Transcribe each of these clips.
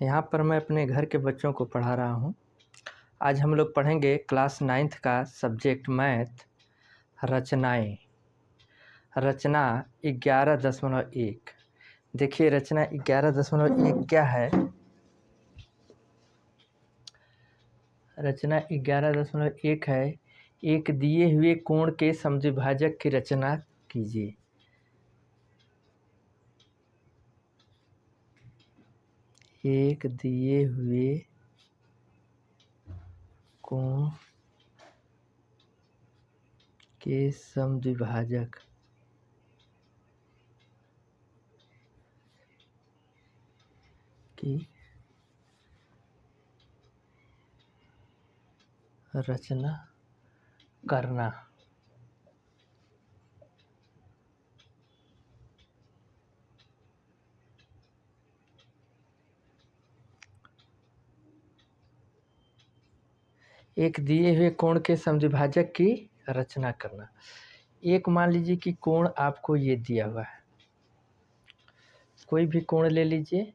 यहाँ पर मैं अपने घर के बच्चों को पढ़ा रहा हूँ। आज हम लोग पढ़ेंगे क्लास 9th का सब्जेक्ट मैथ रचनाएँ। रचना 11.1। देखिए रचना 11.1 क्या है। रचना 11.1 है, एक दिए हुए कोण के समद्विभाजक की रचना कीजिए। एक दिए हुए कोण के समद्विभाजक की रचना करना। एक दिए हुए कोण के समद्विभाजक की रचना करना। एक मान लीजिए कि कोण आपको ये दिया हुआ है, कोई भी कोण ले लीजिए।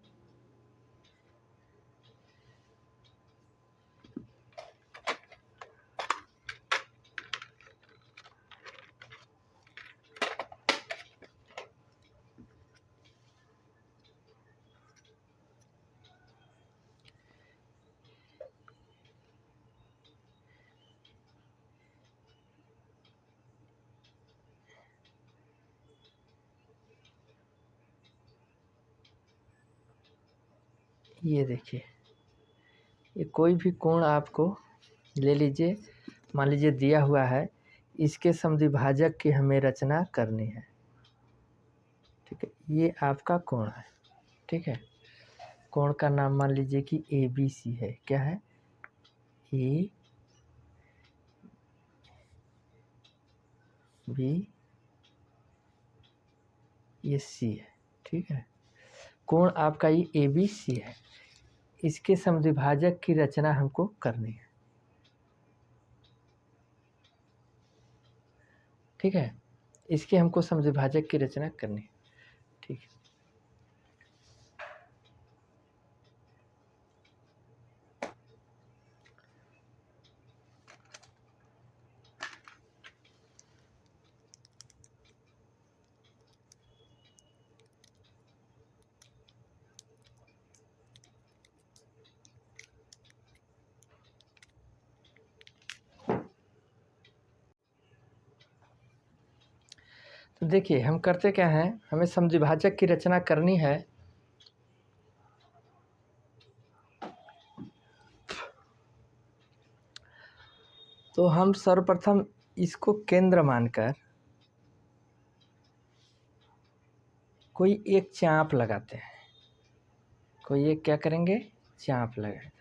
ये देखिए, ये कोई भी कोण आपको ले लीजिए, मान लीजिए दिया हुआ है, इसके समद्विभाजक की हमें रचना करनी है। ठीक है, ये आपका कोण है। ठीक है, कोण का नाम मान लीजिए कि ABC है। क्या है? AB ये C है। ठीक है, कोण आपका ये ABC है, इसके समद्विभाजक की रचना हमको करनी है। ठीक है, इसके हमको समद्विभाजक की रचना करनी है। ठीक है, तो देखिए हम करते क्या हैं, हमें समद्विभाजक की रचना करनी है। तो हम सर्वप्रथम इसको केंद्र मानकर कोई एक चाप लगाते हैं। कोई एक क्या करेंगे? चाप लगाते हैं,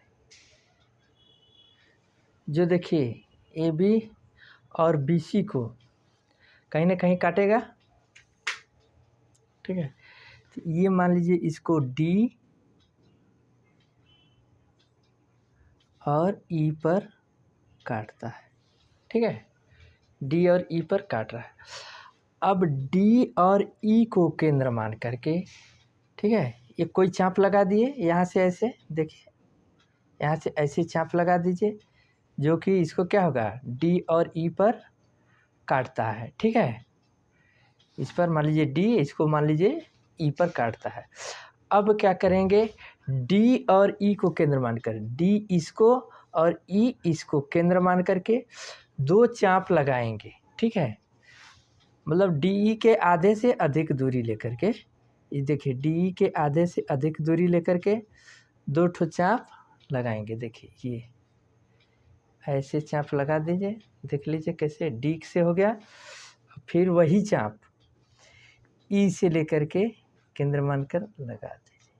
जो देखिए AB और BC को कहीं ना कहीं काटेगा। ठीक है, तो ये मान लीजिए इसको D और E पर काटता है। ठीक है, D और E पर काट रहा है। अब D और E को केंद्र मान करके, ठीक है, ये कोई चाप लगा दिए यहाँ से ऐसे। देखिए यहाँ से ऐसे चाप लगा दीजिए, जो कि इसको क्या होगा, D और E पर काटता है। ठीक है, इस पर मान लीजिए D, इसको मान लीजिए E पर काटता है। अब क्या करेंगे, D और E को केंद्र मानकर, D इसको और E इसको केंद्र मान करके दो चाप लगाएंगे। ठीक है, मतलब DE के आधे से अधिक दूरी लेकर के, ये देखिए DE के आधे से अधिक दूरी लेकर के दो ठो चाप लगाएंगे। देखिए ये ऐसे चाप लगा दीजिए, देख लीजिए कैसे D से हो गया। फिर वही चाप E से लेकर के केंद्र मानकर लगा दीजिए।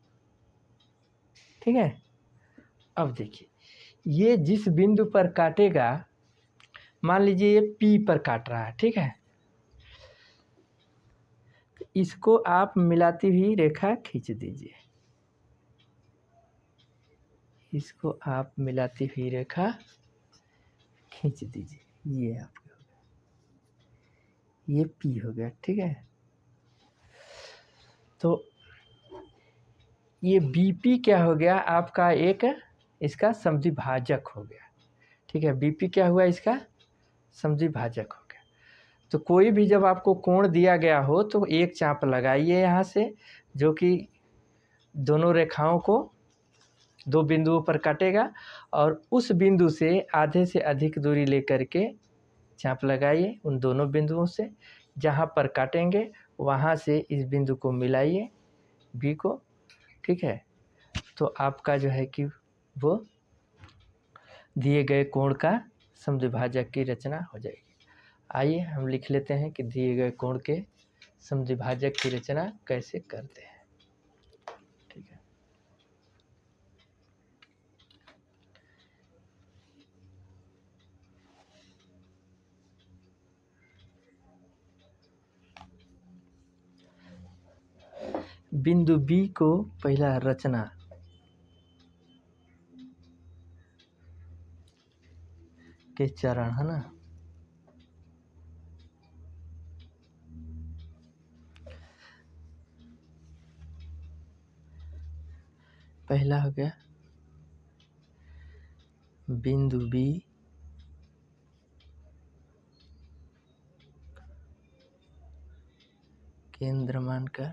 ठीक है, अब देखिए ये जिस बिंदु पर काटेगा, मान लीजिए ये P पर काट रहा है। ठीक है, इसको आप मिलाती हुई रेखा खींच दीजिए। इसको आप मिलाती हुई रेखा खींच दीजिए। ये आपका हो गया, ये P हो गया। ठीक है, तो ये बीपी क्या हो गया आपका, एक इसका समद्विभाजक हो गया। ठीक है, बीपी क्या हुआ, इसका समद्विभाजक हो गया। तो कोई भी जब आपको कोण दिया गया हो तो एक चाप लगाइए यहाँ से, जो कि दोनों रेखाओं को दो बिंदुओं पर काटेगा, और उस बिंदु से आधे से अधिक दूरी लेकर के चाप लगाइए उन दोनों बिंदुओं से। जहाँ पर काटेंगे वहाँ से इस बिंदु को मिलाइए बी को। ठीक है, तो आपका जो है कि वो दिए गए कोण का समद्विभाजक की रचना हो जाएगी। आइए हम लिख लेते हैं कि दिए गए कोण के समद्विभाजक की रचना कैसे करते हैं। ठीक है, बिंदु बी को पहला रचना के चरण है ना, पहला हो गया बिंदु बी केंद्र मानकर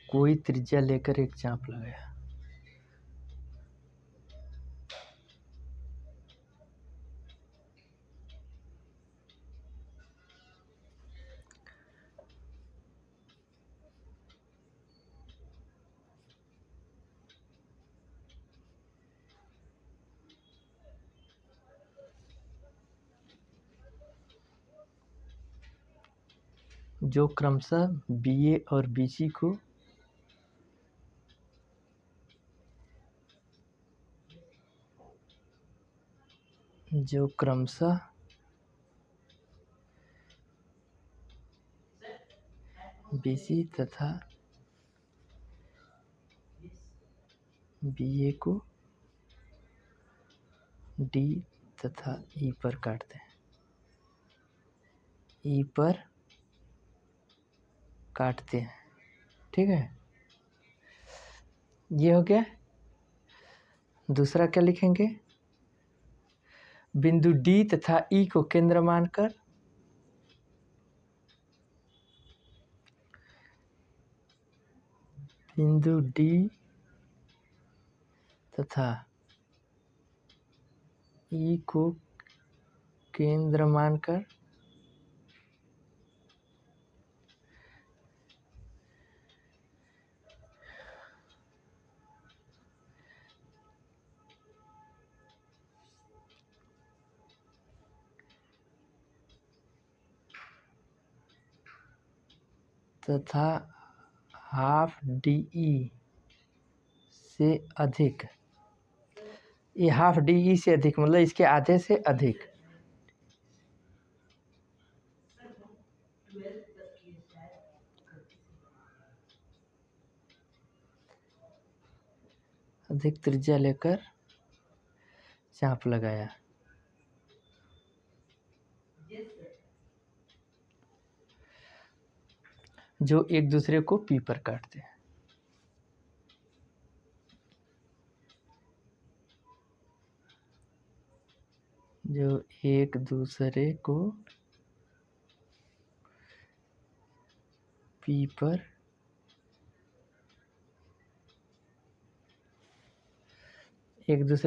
कोई त्रिज्या लेकर एक चाप लगाया। जो क्रमशः BA और BC को BC तथा BA को D तथा E पर काटते हैं, E पर काटते हैं। ठीक है, ये हो गया। दूसरा क्या लिखेंगे, बिंदु D तथा E को केंद्र मानकर बिंदु D तथा E को केंद्र मानकर तथा हाफ DE से अधिक, ये हाफ DE से अधिक मतलब इसके आधे से अधिक, अधिक त्रिज्या लेकर चाप लगाया। जो एक दूसरे को P पर काटते हैं। जो एक दूसरे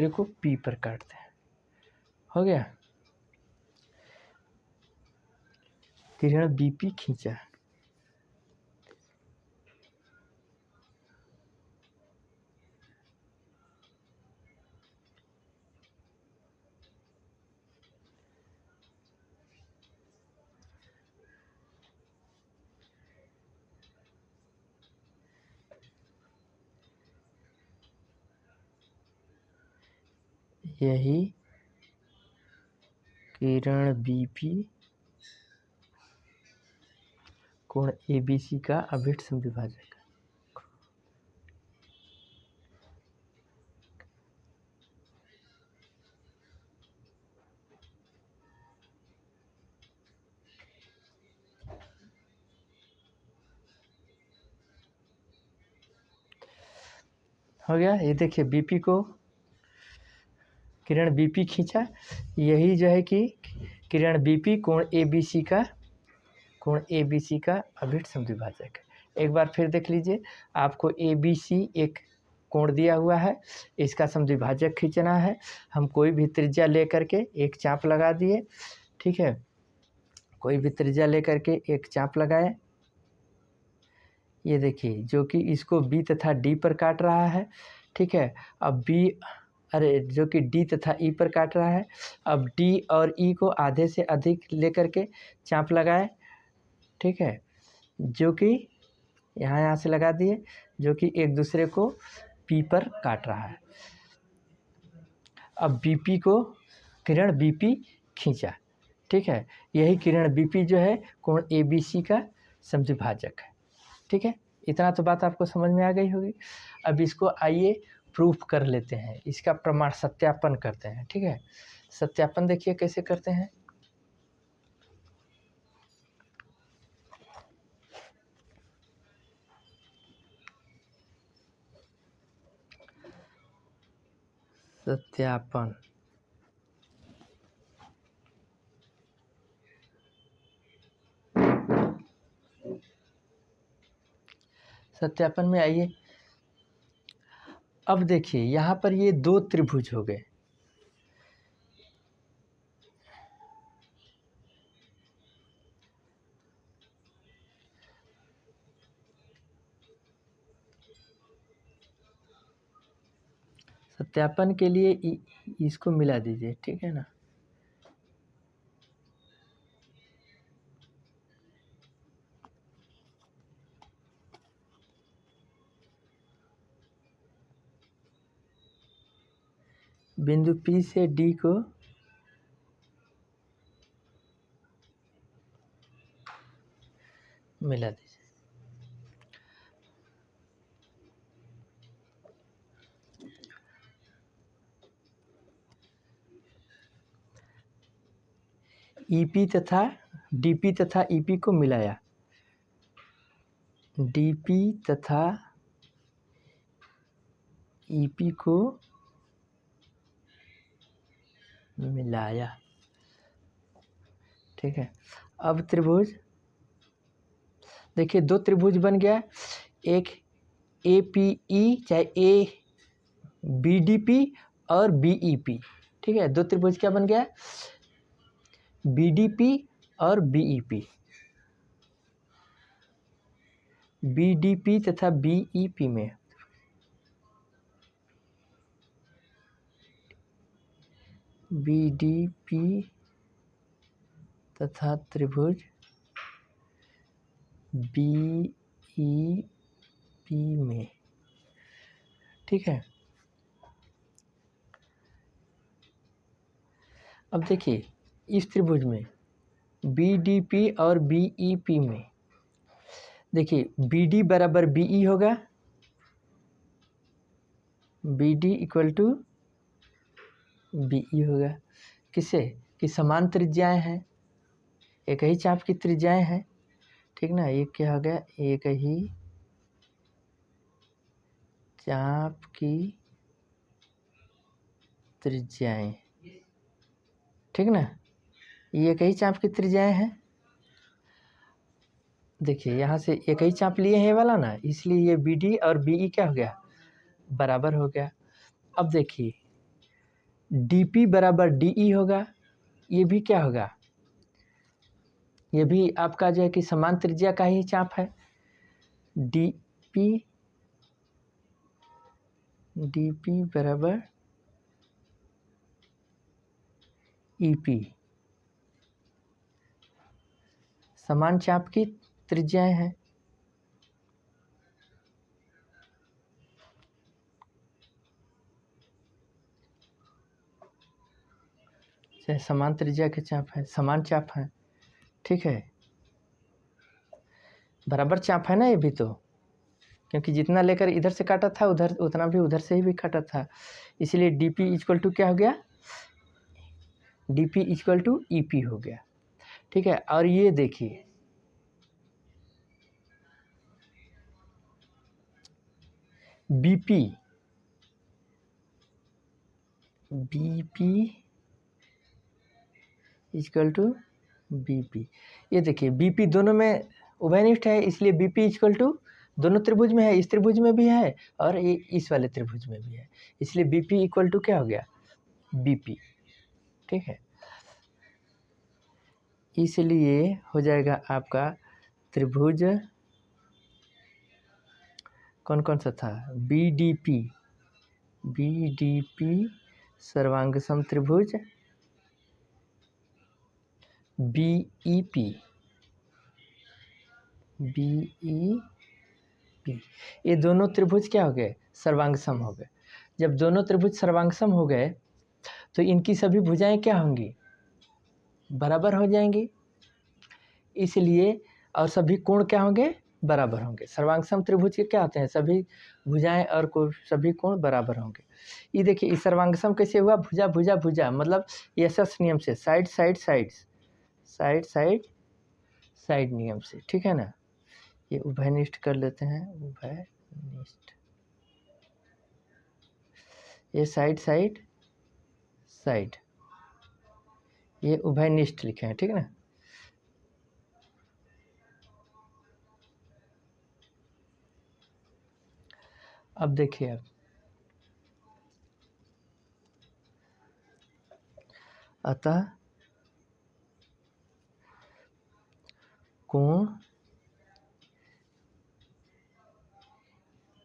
को P पर काटते हैं। हो गया, किरण BP खींचा, यही किरण BP कोण ABC का अभिष्ट समद्विभाजक। हो गया। ये देखिए बीपी को किरण बीपी खींचा, यही जो है कि किरण बीपी कोण एबीसी का अभिष्ट समद्विभाजक है। एक बार फिर देख लीजिए, आपको एबीसी एक कोण दिया हुआ है, इसका समद्विभाजक खींचना है। हम कोई भी त्रिज्या लेकर के एक चाप लगा दिए, ठीक है, कोई भी त्रिज्या लेकर के एक चाप लगाए। ये देखिए जो कि इसको बी तथा डी पर काट रहा है, ठीक है। अब बी जो कि डी तथा ई पर काट रहा है। अब डी और ई को आधे से अधिक लेकर के चाप लगाए, ठीक है, जो कि यहाँ से लगा दिए, जो कि एक दूसरे को पी पर काट रहा है। अब बीपी को किरण बीपी खींचा, ठीक है, यही किरण बीपी जो है कोण एबीसी का समद्विभाजक है, ठीक है। इतना तो बात आपको समझ में आ गई होगी। अब इसको आइए प्रूफ कर लेते हैं, इसका प्रमाण सत्यापन करते हैं, ठीक है। सत्यापन देखिए कैसे करते हैं। सत्यापन, सत्यापन में आइए। अब देखिए यहाँ पर ये दो त्रिभुज हो गए, सत्यापन के लिए इसको मिला दीजिए, ठीक है ना। बिंदु P से D को मिला दीजिए। EP तथा DP तथा EP को मिलाया, DP तथा EP को मिलाया, ठीक है। अब त्रिभुज देखिए, दो त्रिभुज बन गया, एक APE चाहे BDP और BEP, ठीक है। दो त्रिभुज क्या बन गया, BDP और BEP, BDP तथा BEP में BDP तथा त्रिभुज BEP में, ठीक है। अब देखिए इस त्रिभुज में BDP और BEP में, देखिए BD बराबर BE होगा, BD इक्वल टू BE होगा। किससे कि समान त्रिज्याएं हैं, एक ही चाप की त्रिज्याएं हैं, ठीक ना। एक क्या हो गया, एक ही चाप की त्रिज्याएं, ठीक ना, ये एक ही चाप की त्रिज्याएं हैं। देखिए यहाँ से एक ही चाप लिए हैं ये वाला ना, इसलिए ये BD और BE क्या हो गया, बराबर हो गया। अब देखिए DP बराबर DE होगा, ये भी क्या होगा, ये भी आपका जो है कि समान त्रिज्या का ही चाप है। DP बराबर EP, समान चाप की त्रिज्याएं हैं, चाहे समान त्रिज्या के चाप है, समान चाप है, ठीक है, बराबर चाप है ना ये भी, तो क्योंकि जितना लेकर इधर से काटा था उधर उतना भी उधर से ही भी काटा था, इसलिए DP इक्वल टू क्या हो गया, DP इक्वल टू EP हो गया, ठीक है। और ये देखिए BP B P equal to B P. ये देखिए बी पी दोनों में उभयनिष्ठ है, इसलिए बी पी इक्वल टू दोनों त्रिभुज में है, इस त्रिभुज में भी है और ये इस वाले त्रिभुज में भी है, इसलिए बी पी इक्वल टू क्या हो गया, बी पी। ठीक है, इसलिए हो जाएगा आपका त्रिभुज कौन कौन सा था, बी डी पी सर्वांग सम त्रिभुज, बी ई पी ये दोनों त्रिभुज क्या हो गए, सर्वांग सम हो गए। जब दोनों त्रिभुज सर्वांग सम हो गए तो इनकी सभी भुजाएं क्या होंगी, बराबर हो जाएंगी, इसलिए और सभी कोण क्या होंगे, बराबर होंगे। सर्वांग सम त्रिभुज के क्या होते हैं, सभी भुजाएं और सभी कोण बराबर होंगे। ये देखिए इस सर्वांग सम कैसे हुआ, भुजा भुजा भुजा, मतलब यशस नियम से, side side sides, side side side नियम से। ठीक है ना, ये उभयनिष्ठ कर लेते हैं, उभयनिष्ठ, ये साइड साइड साइड, ये उभयनिष्ठ लिखे हैं। ठीक है ना, अब देखिए अब अतः कोण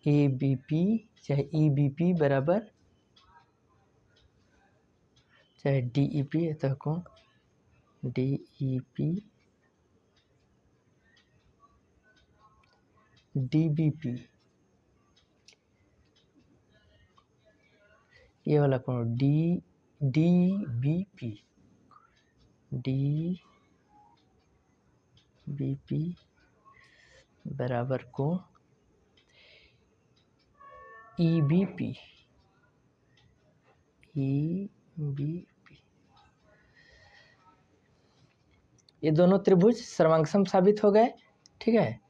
ए बी पी चाहे ई बी पी बराबर चाहे डी ई पी, अतः कोण D E P D B P, ये वाला कोण D D B P, D B P बराबर कोण E B P, E B P. ये दोनों त्रिभुज सर्वांग सम साबित हो गए। ठीक है,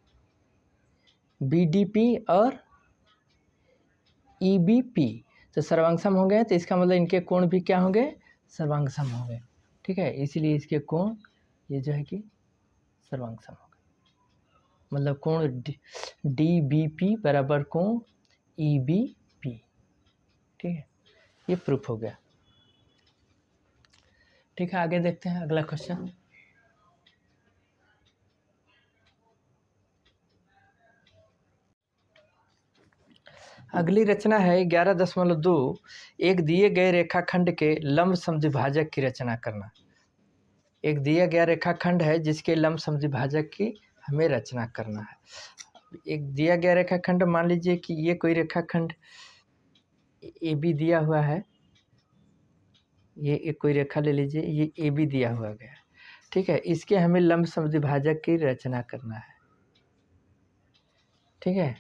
बी डी पी और ई बी पी तो सर्वांग सम हो गए, तो इसका मतलब इनके कोण भी क्या होंगे, सर्वांग सम हो गए। ठीक है, इसीलिए इसके कोण ये जो है कि सर्वांग सम हो गए, मतलब कोण डी बी पी बराबर कोण ई बी पी। ठीक है, ये प्रूफ हो गया। ठीक है, आगे देखते हैं अगला क्वेश्चन। अगली रचना है 11.2, एक दिए गए रेखाखंड के लंब समद्विभाजक की रचना करना। एक दिया गया रेखाखंड है जिसके लंब समद्विभाजक की हमें रचना करना है। एक दिया गया रेखाखंड, मान लीजिए कि ये कोई रेखाखंड ए बी दिया हुआ है, ये एक कोई रेखा ले लीजिए, ये ए बी दिया हुआ गया। ठीक है, इसके हमें लंब समद्विभाजक की रचना करना है। ठीक है,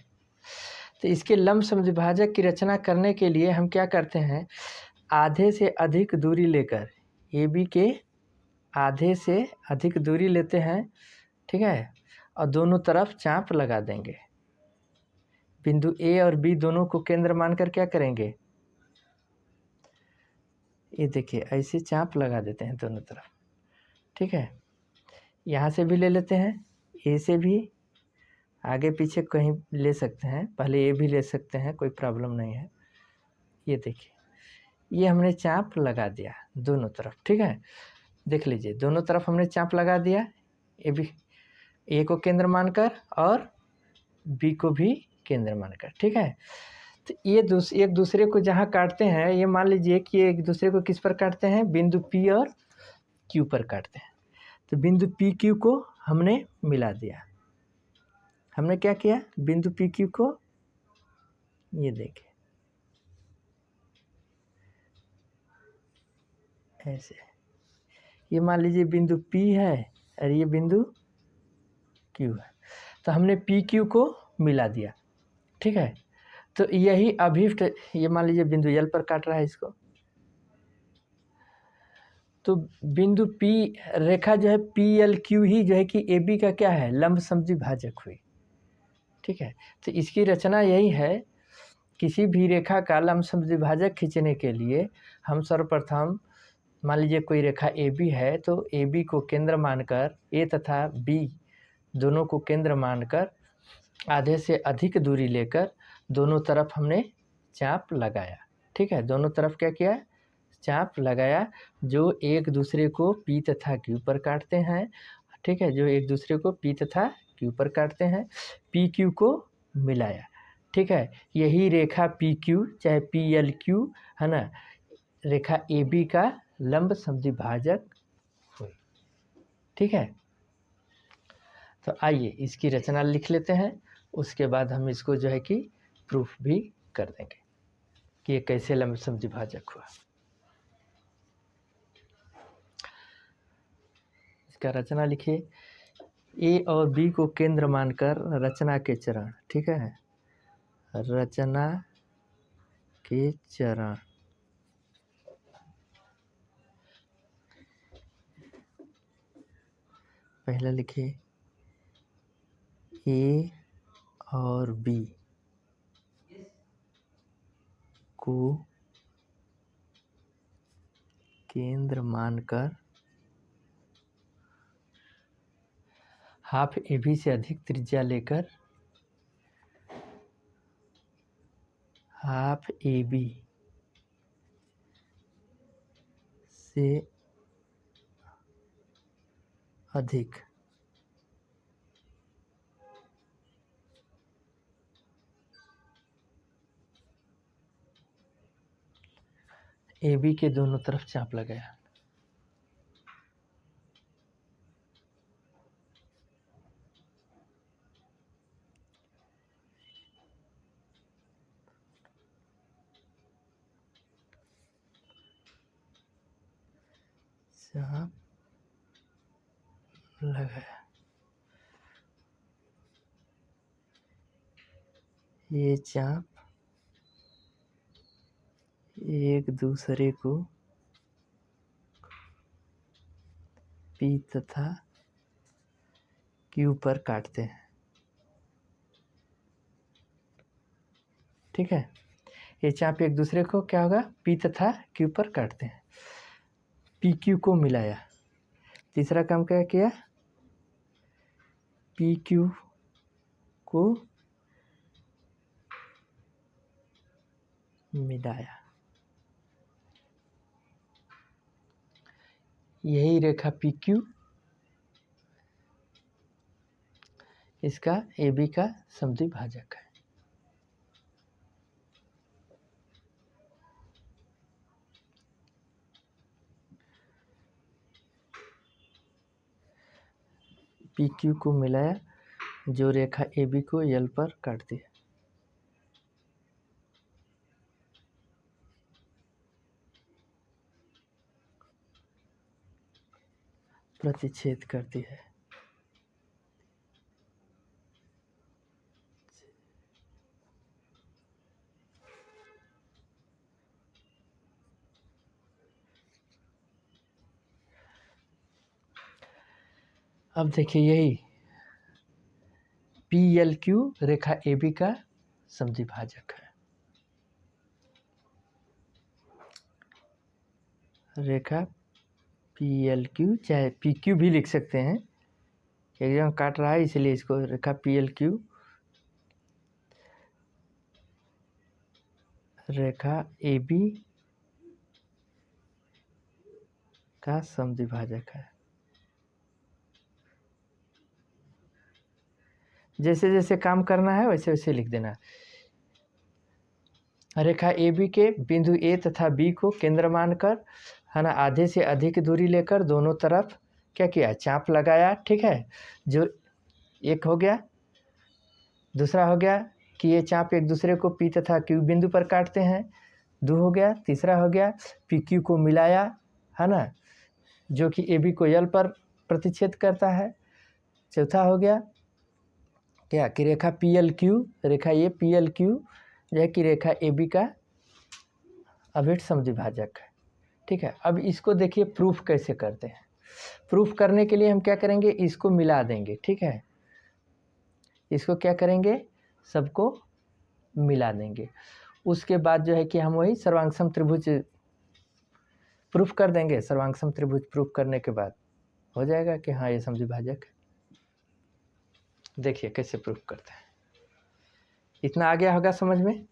तो इसके लंब समद्विभाजक की रचना करने के लिए हम क्या करते हैं, आधे से अधिक दूरी लेकर, ए बी के आधे से अधिक दूरी लेते हैं। ठीक है, और दोनों तरफ चाप लगा देंगे। बिंदु ए और बी दोनों को केंद्र मानकर क्या करेंगे, ये देखिए ऐसे चाप लगा देते हैं दोनों तरफ। ठीक है, यहाँ से भी ले लेते हैं, ए से भी, आगे पीछे कहीं ले सकते हैं, पहले ये भी ले सकते हैं, कोई प्रॉब्लम नहीं है। ये देखिए ये हमने चाप लगा दिया दोनों तरफ। ठीक है, देख लीजिए दोनों तरफ हमने चाप लगा दिया, ये भी ए को केंद्र मानकर और बी को भी केंद्र मानकर। ठीक है, तो ये एक दूसरे को जहाँ काटते हैं, ये मान लीजिए कि ये एक दूसरे को किस पर काटते हैं, बिंदु पी और क्यू पर काटते हैं। तो बिंदु पी क्यू को हमने मिला दिया। हमने क्या किया, बिंदु पी क्यू को, ये देखिए ऐसे, ये मान लीजिए बिंदु पी है और ये बिंदु क्यू है, तो हमने पी क्यू को मिला दिया। ठीक है, तो यही अभिष्ट, ये मान लीजिए बिंदु एल पर काट रहा है इसको, तो बिंदु पी रेखा जो है पी एल क्यू ही जो है कि ए बी का क्या है, लंब समद्विभाजक हुई। ठीक है, तो इसकी रचना यही है, किसी भी रेखा का लंब समद्विभाजक खींचने के लिए हम सर्वप्रथम मान लीजिए कोई रेखा ए बी है, तो ए बी को केंद्र मानकर, ए तथा बी दोनों को केंद्र मानकर आधे से अधिक दूरी लेकर दोनों तरफ हमने चाप लगाया। ठीक है, दोनों तरफ क्या किया, चाप लगाया, जो एक दूसरे को पी तथा क्यू पर काटते हैं। ठीक है, जो एक दूसरे को पी तथा क्यू पर काटते हैं, पी क्यू को मिलाया। ठीक है, यही रेखा पी क्यू चाहे पी एल क्यू है ना, रेखा ए बी का लंब समद्विभाजक हुई। ठीक है, तो आइए इसकी रचना लिख लेते हैं, उसके बाद हम इसको जो है कि प्रूफ भी कर देंगे कि ये कैसे लंब समद्विभाजक हुआ। इसका रचना लिखिए, ए और बी को केंद्र मानकर रचना के चरण। ठीक है, रचना के चरण। पहला लिखिए, ए और बी को केंद्र मानकर हाफ ए बी से अधिक त्रिज्या लेकर हाफ ए बी से अधिक ए बी के दोनों तरफ चाप लगाया। चाप लगाया, ये चाप एक दूसरे को पी तथा क्यू पर काटते हैं। ठीक है, ये चाप एक दूसरे को क्या होगा, पी तथा क्यू पर काटते हैं। पी क्यू को मिलाया। तीसरा काम क्या किया, पी क्यू को मिलाया। यही रेखा पी क्यू इसका ए बी का समद्विभाजक है। पी क्यू को मिलाया, जो रेखा ए बी को एल पर काटती है। प्रतिच्छेद करती है। अब देखिए, यही पी एल क्यू रेखा ए बी का समद्विभाजक है। रेखा पी एल क्यू चाहे पी क्यू भी लिख सकते हैं, एग्जाम काट रहा है इसलिए इसको रेखा पी एल क्यू रेखा ए बी का समद्विभाजक है। जैसे जैसे काम करना है वैसे वैसे लिख देना। रेखा ए बी के बिंदु ए तथा बी को केंद्र मानकर है ना, आधे से अधिक दूरी लेकर दोनों तरफ क्या किया, चाप लगाया। ठीक है, जो एक हो गया, दूसरा हो गया कि ये चाप एक दूसरे को पी तथा क्यू बिंदु पर काटते हैं, दो हो गया। तीसरा हो गया पी क्यू को मिलाया है ना, जो कि ए बी को एल पर प्रतिच्छेद करता है। चौथा हो गया क्या कि रेखा पी एल क्यू, रेखा ये पी एल क्यू जो है कि रेखा ए बी का अभिष्ट समद्विभाजक है। ठीक है, अब इसको देखिए प्रूफ कैसे करते हैं। प्रूफ करने के लिए हम क्या करेंगे, इसको मिला देंगे। ठीक है, इसको क्या करेंगे, सबको मिला देंगे। उसके बाद जो है कि हम वही सर्वांग सम त्रिभुज प्रूफ कर देंगे, सर्वांग त्रिभुज प्रूफ करने के बाद हो जाएगा कि हाँ ये समद्विभाजक है। देखिए कैसे प्रूफ करते हैं। इतना आ गया होगा समझ में।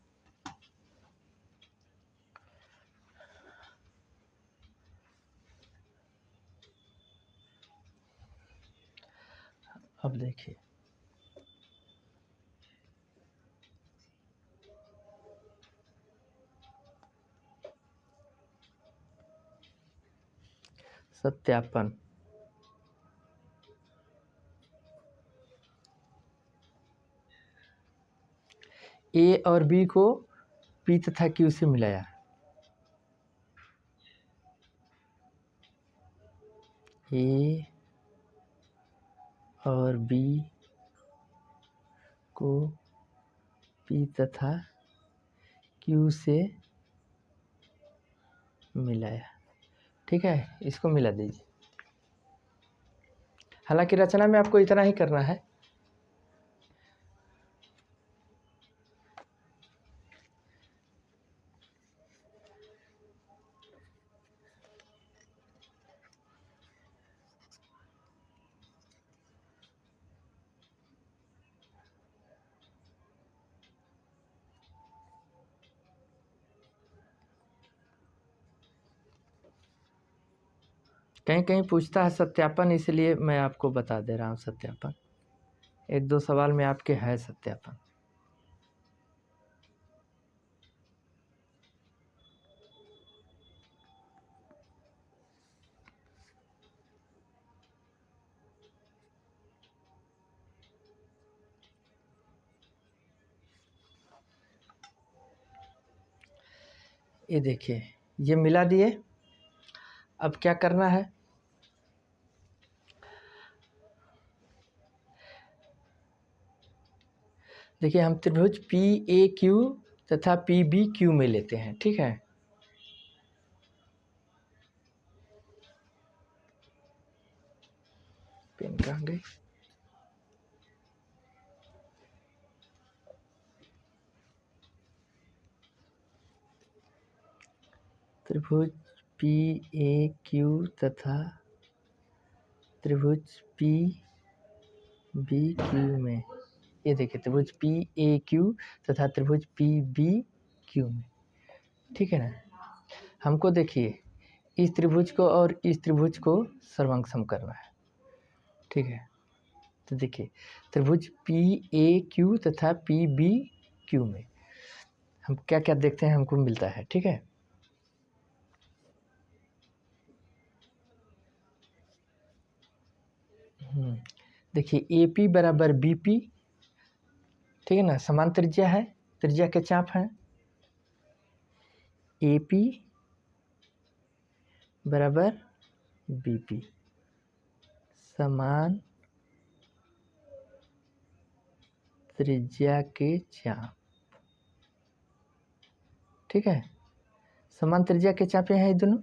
अब देखिए सत्यापन। ए और बी को पी तथा क्यू से मिलाया, ए और बी को पी तथा क्यू से मिलाया, ठीक है, इसको मिला दीजिए। हालांकि रचना में आपको इतना ही करना है। कहीं कहीं पूछता है सत्यापन, इसलिए मैं आपको बता दे रहा हूँ सत्यापन। एक दो सवाल में आपके है सत्यापन। ये देखिए ये मिला दिए। अब क्या करना है, देखिए हम त्रिभुज पी ए क्यू तथा पी बी क्यू में लेते हैं, ठीक है। पेन कहाँ गई। त्रिभुज पी ए क्यू तथा त्रिभुज पी बी क्यू में, ये देखिए त्रिभुज पी ए क्यू तथा त्रिभुज पी बी क्यू में, ठीक है ना। हमको देखिए इस त्रिभुज को और इस त्रिभुज को सर्वांग करना है, ठीक है। तो देखिए त्रिभुज पी ए क्यू तथा पी बी क्यू में हम क्या क्या देखते हैं, हमको मिलता है, ठीक है। देखिए ए पी बराबर बी पी, ठीक है ना, समान त्रिज्या है, त्रिज्या के चाप हैं। ए पी बराबर बी पी, समान त्रिज्या के चाप, ठीक है। समान त्रिज्या के चापे हैं ये दोनों।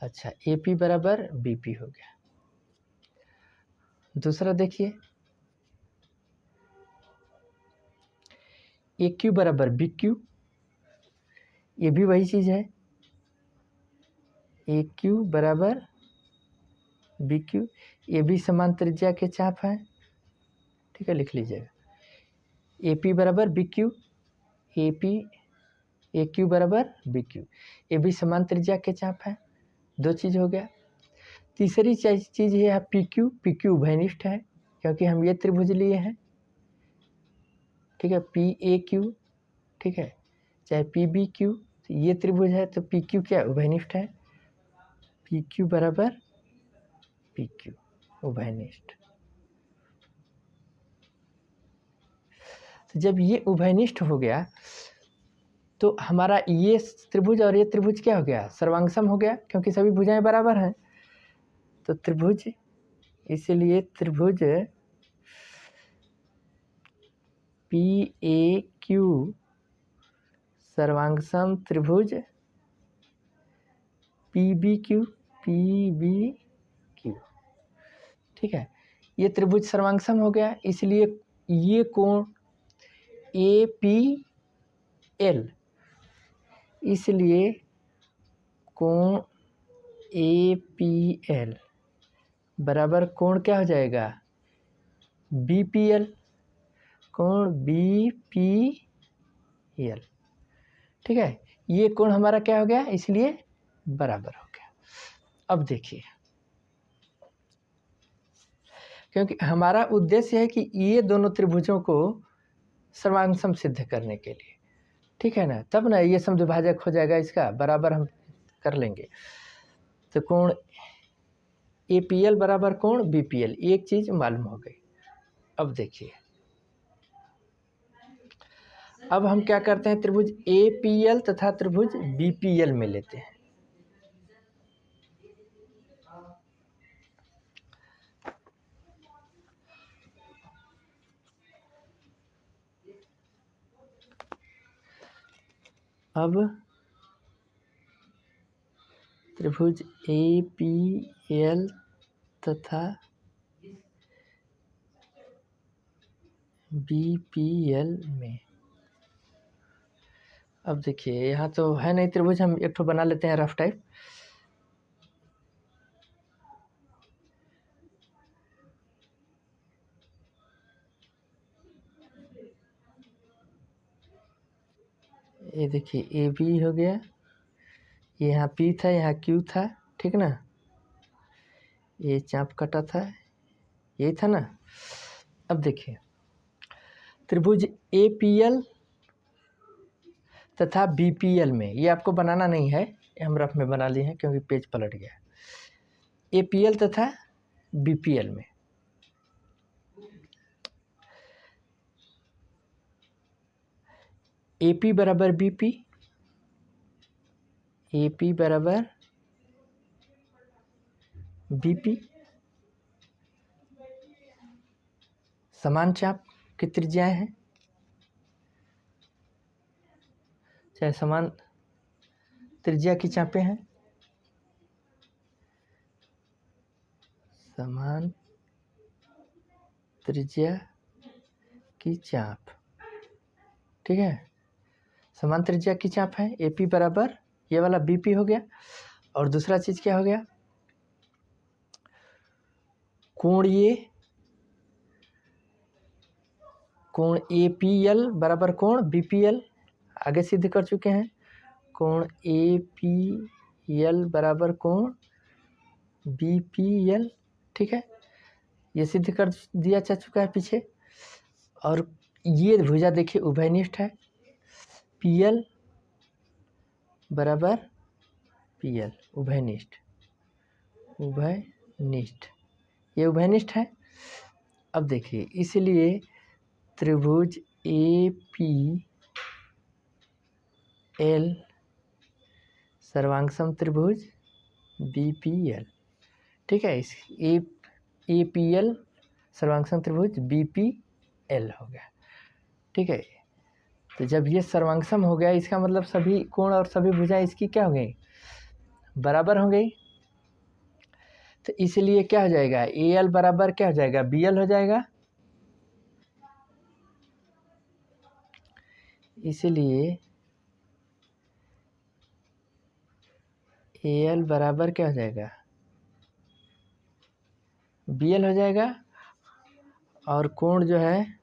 अच्छा ए पी बराबर बी पी हो गया। दूसरा देखिए ए क्यू बराबर बी क्यू, ये भी वही चीज़ है, ए क्यू बराबर बी क्यू, ये भी समान त्रिज्या के चाप है, ठीक है, लिख लीजिएगा। ए पी बराबर B Q, A P A Q बराबर बी क्यू, ये भी समान त्रिज्या के चाप है, दो चीज़ हो गया। तीसरी चीज़ ये है पी क्यू उभयनिष्ठ है, क्योंकि हम ये त्रिभुज लिए हैं, ठीक है, पी ए क्यू, ठीक है, चाहे पी बी क्यू, तो ये त्रिभुज है तो पी क्यू क्या उभयनिष्ठ है, पी क्यू बराबर पी क्यू उभयनिष्ठ। तो जब ये उभयनिष्ठ हो गया तो हमारा ये त्रिभुज और ये त्रिभुज क्या हो गया, सर्वांगसम हो गया, क्योंकि सभी भुजाएं बराबर हैं। तो त्रिभुज, इसलिए त्रिभुज पी ए क्यू सर्वांगसम त्रिभुज पी बी क्यू, ठीक है। ये त्रिभुज सर्वांगसम हो गया, इसलिए ये कोण ए पी एल, इसलिए कोण APL बराबर कोण क्या हो जाएगा, BPL, कोण BPL। ठीक है, ये कोण हमारा क्या हो गया, इसलिए बराबर हो गया। अब देखिए, क्योंकि हमारा उद्देश्य है कि ये दोनों त्रिभुजों को सर्वांगसम सिद्ध करने के लिए, ठीक है ना, तब ना ये समद्विभाजक हो जाएगा, इसका बराबर हम कर लेंगे। तो कोण APL बराबर कोण BPL, एक चीज मालूम हो गई। अब देखिए, अब हम क्या करते हैं, त्रिभुज APL तथा त्रिभुज BPL में लेते हैं। अब त्रिभुज APL तथा BPL में, अब देखिए यहाँ तो है नहीं त्रिभुज, हम एक ठो बना लेते हैं रफ टाइप। ये देखिए AB हो गया, ये यहाँ P था, यहाँ Q था, ठीक ना, ये चाप कटा था, यही था ना। अब देखिए, त्रिभुज APL तथा BPL में, ये आपको बनाना नहीं है, हम रफ में बना लिए हैं क्योंकि पेज पलट गया। APL तथा BPL में AP बराबर BP, AP बराबर BP, समान चाप की त्रिज्याएं हैं, चाहे समान त्रिज्या की चापें हैं, समान त्रिज्या की चाप, ठीक है, समान त्रिज्या की चाप है। AP बराबर ये वाला BP हो गया। और दूसरा चीज क्या हो गया, कोणीय कोण APL बराबर कोण BPL, आगे सिद्ध कर चुके हैं। कोण APL बराबर कोण BPL, ठीक है, ये सिद्ध कर दिया जा चुका है पीछे। और ये भुजा देखिए उभयनिष्ठ है, PL बराबर PL, उभयनिष्ठ, उभयनिष्ठ, ये उभयनिष्ठ है। अब देखिए, इसलिए त्रिभुज APL सर्वांगसम त्रिभुज BPL, ठीक है, इस APL सर्वांगसम त्रिभुज BPL हो गया, ठीक है। तो जब ये सर्वांगसम हो गया, इसका मतलब सभी कोण और सभी भुजाएं इसकी क्या हो गई, बराबर हो गई। तो इसलिए क्या हो जाएगा, AL बराबर क्या हो जाएगा, BL हो जाएगा। इसलिए AL बराबर क्या हो जाएगा, BL हो जाएगा। और कोण जो है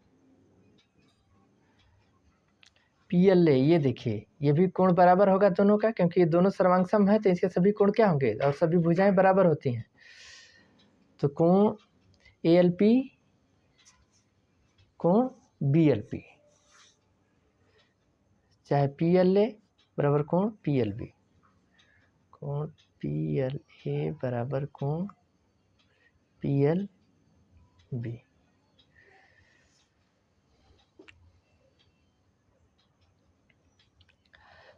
PL, ये देखिए, ये भी कोण बराबर होगा दोनों का, क्योंकि ये दोनों सर्वांगसम है, तो इसके सभी कोण क्या होंगे, और सभी भुजाएं बराबर होती हैं। तो कोण ALP कोण BLP, चाहे PLA बराबर कोण PLB, कोण PLA बराबर कोण PLB।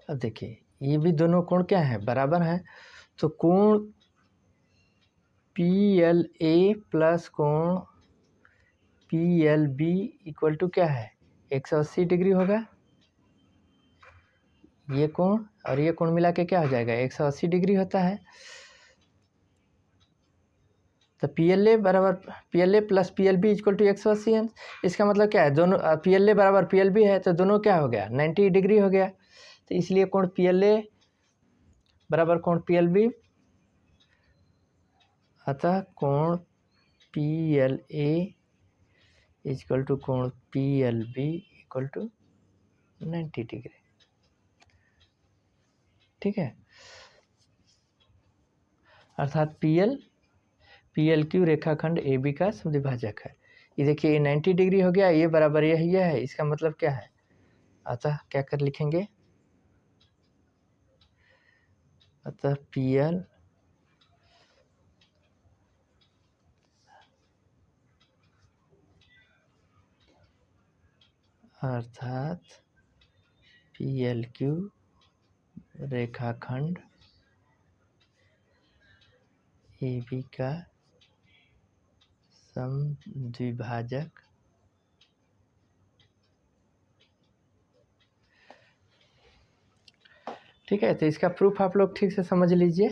अब देखिए, ये भी दोनों कोण क्या है, बराबर हैं। तो कोण PLA प्लस कोण PLB इक्वल टू क्या है, 180 डिग्री होगा। ये कोण और ये कोण मिला के क्या हो जाएगा, 180 डिग्री होता है। तो PLA बराबर PLA plus PLB equal to 180 है। इसका मतलब क्या है, दोनों PLA बराबर PLB है, तो दोनों क्या हो गया, 90 डिग्री हो गया। तो इसलिए कोण PLA बराबर कोण पी एल बी, अतः कोण P L A equal to कोण P L B equal to 90 degree. ठीक है, अर्थात पी एल क्यू रेखाखंड ए बी का समद्विभाजक है। ये देखिए ये 90 डिग्री हो गया, ये बराबर यह है, इसका मतलब क्या है, अतः क्या कर लिखेंगे, अतः पी एल अर्थात पी एल क्यू रेखाखंड ए बी का समद्विभाजक ठीक है। तो इसका प्रूफ आप लोग ठीक से समझ लीजिए,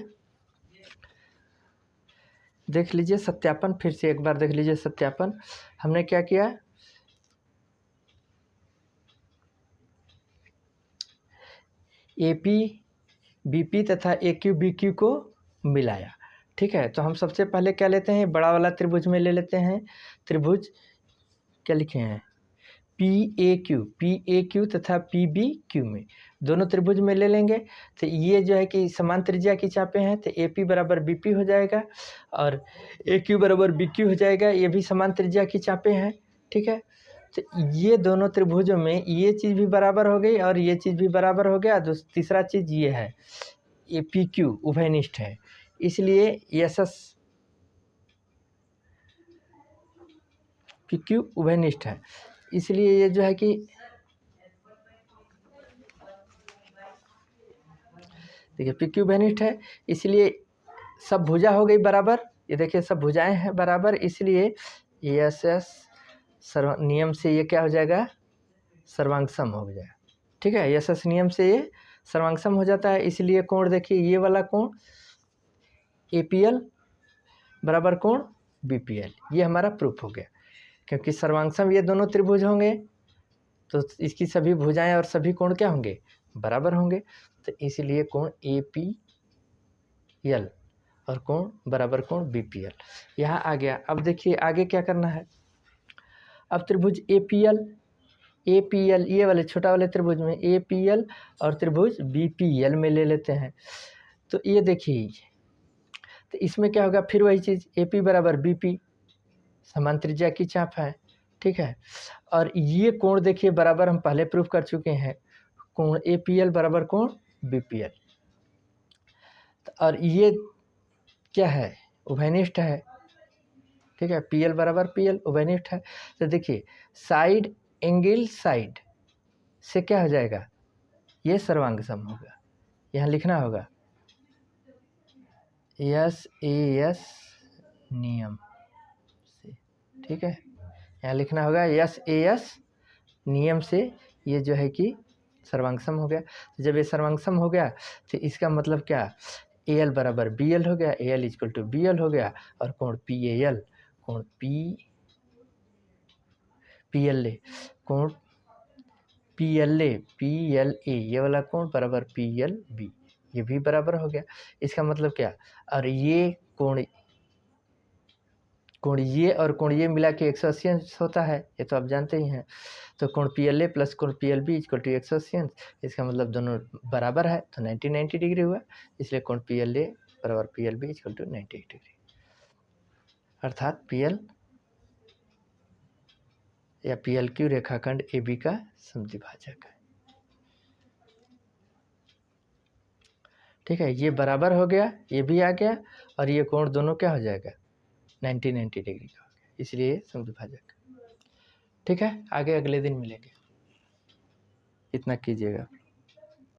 देख लीजिए सत्यापन, फिर से एक बार देख लीजिए सत्यापन। हमने क्या किया, एपी बीपी तथा एक्यू बीक्यू को मिलाया। ठीक है, तो हम सबसे पहले क्या लेते हैं, बड़ा वाला त्रिभुज में ले लेते हैं, त्रिभुज क्या लिखे हैं, पी ए क्यू तथा पी बी क्यू में, दोनों त्रिभुज में ले लेंगे। तो ये जो है कि समान त्रिज्या की चापें हैं, तो ए पी बराबर बी पी हो जाएगा और ए क्यू बराबर बी क्यू हो जाएगा, ये भी समान त्रिज्या की चापें हैं। ठीक है, तो ये दोनों त्रिभुजों में ये चीज़ भी बराबर हो गई और ये चीज़ भी बराबर हो गया। तीसरा चीज़ ये है, ये पी क्यू उभयनिष्ठ है, इसलिए एस एस पी क्यू उभयनिष्ठ है, इसलिए ये जो है कि देखिए पी क्यू उभयनिष्ठ है, इसलिए सब भुजा हो गई बराबर। ये देखिए सब भुजाएं हैं बराबर, इसलिए एस एस सर्व नियम से ये क्या हो जाएगा, सर्वांग सम हो जाएगा। ठीक है, एस एस नियम से ये सर्वांग सम हो जाता है। इसलिए कोण देखिए ये वाला कोण ए पी एल बराबर कोण बी पी एल, ये हमारा प्रूफ हो गया। क्योंकि सर्वांग सम ये दोनों त्रिभुज होंगे तो इसकी सभी भुजाएं और सभी कोण क्या होंगे, बराबर होंगे। तो इसलिए कोण ए पी एल और कोण बराबर कोण बी पी एल यहाँ आ गया। अब देखिए आगे क्या करना है, अब त्रिभुज ए पी एल ये वाले छोटा वाले त्रिभुज में ए पी एल और त्रिभुज बी पी एल में ले लेते हैं। तो ये देखिए, तो इसमें क्या होगा, फिर वही चीज़ ए पी बराबर बी पी, समान त्रिज्या की चाप है। ठीक है, और ये कोण देखिए बराबर हम पहले प्रूफ कर चुके हैं, कोण ए पी एल बराबर कोण बी पी एल, और ये क्या है, उभयनिष्ठ है। ठीक है, पी एल बराबर पी एल उभयनिष्ठ है। तो देखिए साइड एंगल साइड से क्या हो जाएगा, ये सर्वांग सम होगा, यहाँ लिखना होगा एस ए एस नियम से। ठीक है, यहाँ लिखना होगा एस ए एस नियम से, ये जो है कि सर्वांग सम हो गया। तो जब ये सर्वांग सम हो गया तो इसका मतलब क्या, ए एल बराबर बी एल हो गया, A L equal to B L हो गया, और कोण पी ए एल कोण पी एल ए कोण पी एल ए ये वाला कोण बराबर पी एल बी, ये भी बराबर हो गया। इसका मतलब क्या, और ये कोण ये और कोण ये मिला के 180 अंश होता है, ये तो आप जानते ही हैं। तो कोण पी एल ए प्लस कोण P L B equal to 180 अंश, इसका मतलब दोनों बराबर है, तो 90 डिग्री हुआ, इसलिए कोण पी एल ए बराबर P L B equal to 90 degree, अर्थात पी एल या पी एल क्यू रेखाखंड ए बी का समद्विभाजक है। ठीक है, ये बराबर हो गया, ये भी आ गया, और ये कोण दोनों क्या हो जाएगा, 90 डिग्री का हो गया, इसलिए समद्विभाजक। ठीक है, आगे अगले दिन मिलेंगे, इतना कीजिएगा।